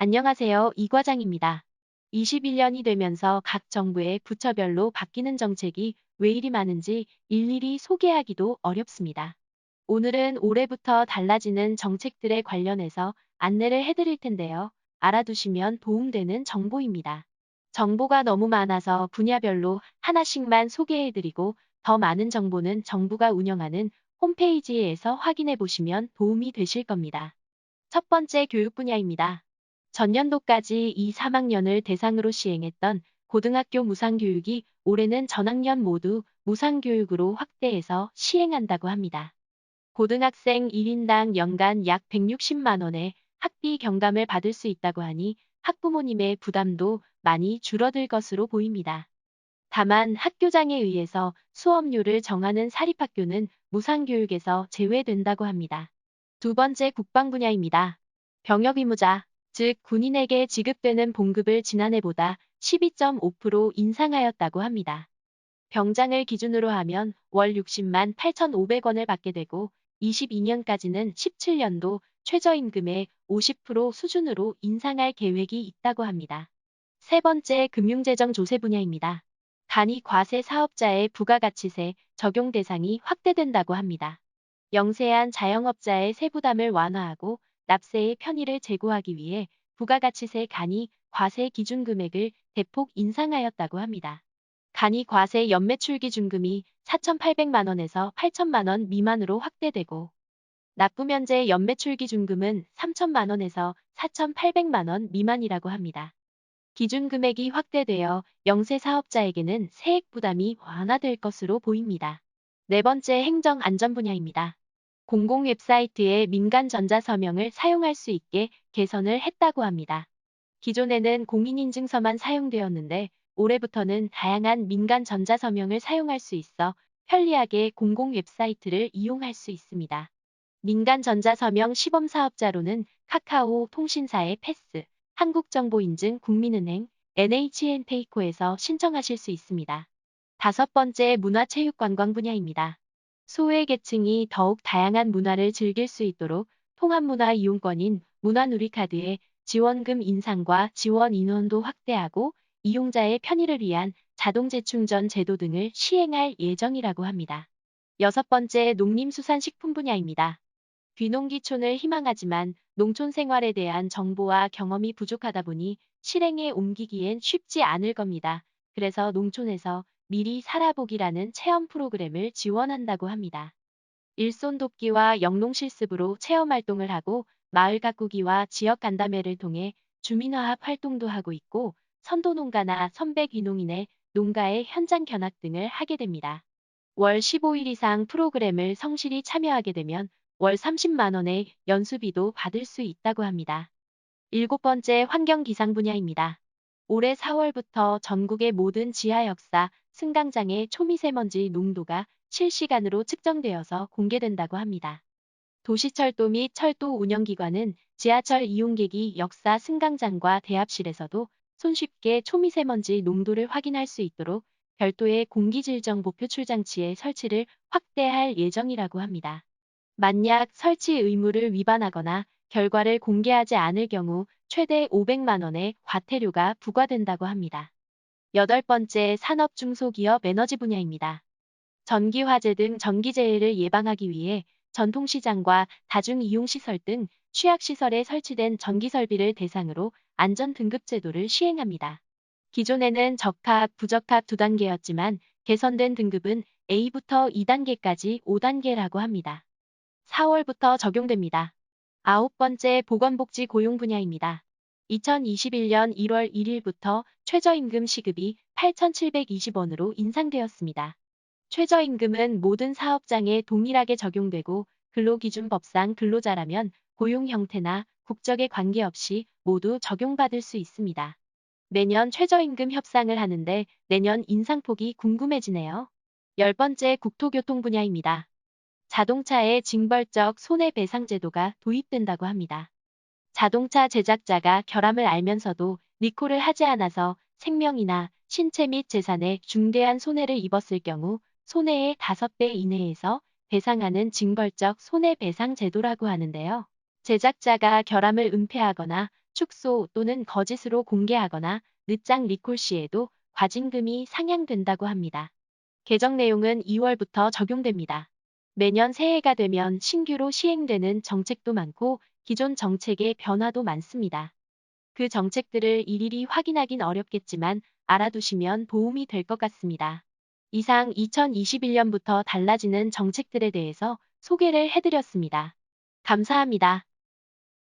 안녕하세요. 이 과장입니다. 21년이 되면서 각 정부의 부처별로 바뀌는 정책이 왜 이리 많은지 일일이 소개하기도 어렵습니다. 오늘은 올해부터 달라지는 정책들에 관련해서 안내를 해드릴 텐데요. 알아두시면 도움되는 정보입니다. 정보가 너무 많아서 분야별로 하나씩만 소개해드리고 더 많은 정보는 정부가 운영하는 홈페이지에서 확인해 보시면 도움이 되실 겁니다. 첫 번째 교육 분야입니다. 전년도까지 2, 3학년을 대상으로 시행했던 고등학교 무상교육이 올해는 전학년 모두 무상교육으로 확대해서 시행한다고 합니다. 고등학생 1인당 연간 약 160만 원의 학비 경감을 받을 수 있다고 하니 학부모님의 부담도 많이 줄어들 것으로 보입니다. 다만 학교장에 의해서 수업료를 정하는 사립학교는 무상교육에서 제외된다고 합니다. 두 번째 국방 분야입니다. 병역 의무자, 즉 군인에게 지급되는 봉급을 지난해보다 12.5% 인상하였다고 합니다. 병장을 기준으로 하면 월 60만 8,500원을 받게 되고 22년까지는 17년도 최저임금의 50% 수준으로 인상할 계획이 있다고 합니다. 세 번째 금융재정 조세 분야입니다. 간이 과세 사업자의 부가가치세 적용 대상이 확대된다고 합니다. 영세한 자영업자의 세부담을 완화하고 납세의 편의를 제고하기 위해 부가가치세 간이 과세 기준금액을 대폭 인상하였다고 합니다. 간이 과세 연매출 기준금이 4,800만 원에서 8천만 원 미만으로 확대되고 납부면제 연매출 기준금은 3천만 원에서 4,800만 원 미만이라고 합니다. 기준 금액이 확대되어 영세 사업자에게는 세액 부담이 완화될 것으로 보입니다. 네 번째 행정 안전 분야입니다. 공공 웹사이트에 민간 전자서명을 사용할 수 있게 개선을 했다고 합니다. 기존에는 공인인증서만 사용되었는데 올해부터는 다양한 민간 전자서명을 사용할 수 있어 편리하게 공공 웹사이트를 이용할 수 있습니다. 민간 전자서명 시범사업자로는 카카오 통신사의 패스, 한국정보인증 국민은행, NHN페이코에서 신청하실 수 있습니다. 다섯 번째 문화체육관광 분야입니다. 소외계층이 더욱 다양한 문화를 즐길 수 있도록 통합문화 이용권인 문화누리카드의 지원금 인상과 지원 인원도 확대하고 이용자의 편의를 위한 자동 재충전 제도 등을 시행할 예정이라고 합니다. 여섯 번째 농림수산식품 분야입니다. 귀농귀촌을 희망하지만 농촌 생활에 대한 정보와 경험이 부족하다 보니 실행에 옮기기엔 쉽지 않을 겁니다. 그래서 농촌에서 미리 살아보기라는 체험 프로그램을 지원한다고 합니다. 일손 돕기와 영농 실습으로 체험 활동을 하고 마을 가꾸기와 지역 간담회를 통해 주민화합 활동도 하고 있고 선도 농가나 선배 귀농인의 농가의 현장 견학 등을 하게 됩니다. 월 15일 이상 프로그램을 성실히 참여하게 되면 월 30만 원의 연수비도 받을 수 있다고 합니다. 일곱 번째 환경기상 분야입니다. 올해 4월부터 전국의 모든 지하역사, 승강장의 초미세먼지 농도가 실시간으로 측정되어서 공개된다고 합니다. 도시철도 및 철도 운영기관은 지하철 이용객이 역사 승강장과 대합실에서도 손쉽게 초미세먼지 농도를 확인할 수 있도록 별도의 공기질정보 표출 장치의 설치를 확대할 예정이라고 합니다. 만약 설치 의무를 위반하거나 결과를 공개하지 않을 경우 최대 500만 원의 과태료가 부과된다고 합니다. 여덟 번째 산업중소기업 에너지 분야입니다. 전기화재 등 전기재해를 예방하기 위해 전통시장과 다중이용시설 등 취약시설에 설치된 전기설비를 대상으로 안전등급제도를 시행합니다. 기존에는 적합, 부적합 두 단계였지만 개선된 등급은 A부터 2단계까지 5단계라고 합니다. 4월부터 적용됩니다. 아홉 번째 보건복지 고용 분야입니다. 2021년 1월 1일부터 최저임금 시급이 8,720원으로 인상되었습니다. 최저임금은 모든 사업장에 동일하게 적용되고 근로기준법상 근로자라면 고용 형태나 국적에 관계없이 모두 적용받을 수 있습니다. 매년 최저임금 협상을 하는데 내년 인상폭이 궁금해지네요. 열 번째 국토교통 분야입니다. 자동차의 징벌적 손해배상 제도가 도입된다고 합니다. 자동차 제작자가 결함을 알면서도 리콜을 하지 않아서 생명이나 신체 및 재산에 중대한 손해를 입었을 경우 손해의 5배 이내에서 배상하는 징벌적 손해배상 제도라고 하는데요. 제작자가 결함을 은폐하거나 축소 또는 거짓으로 공개하거나 늦장 리콜 시에도 과징금이 상향된다고 합니다. 개정 내용은 2월부터 적용됩니다. 매년 새해가 되면 신규로 시행되는 정책도 많고 기존 정책의 변화도 많습니다. 그 정책들을 일일이 확인하긴 어렵겠지만 알아두시면 도움이 될 것 같습니다. 이상 2021년부터 달라지는 정책들에 대해서 소개를 해드렸습니다. 감사합니다.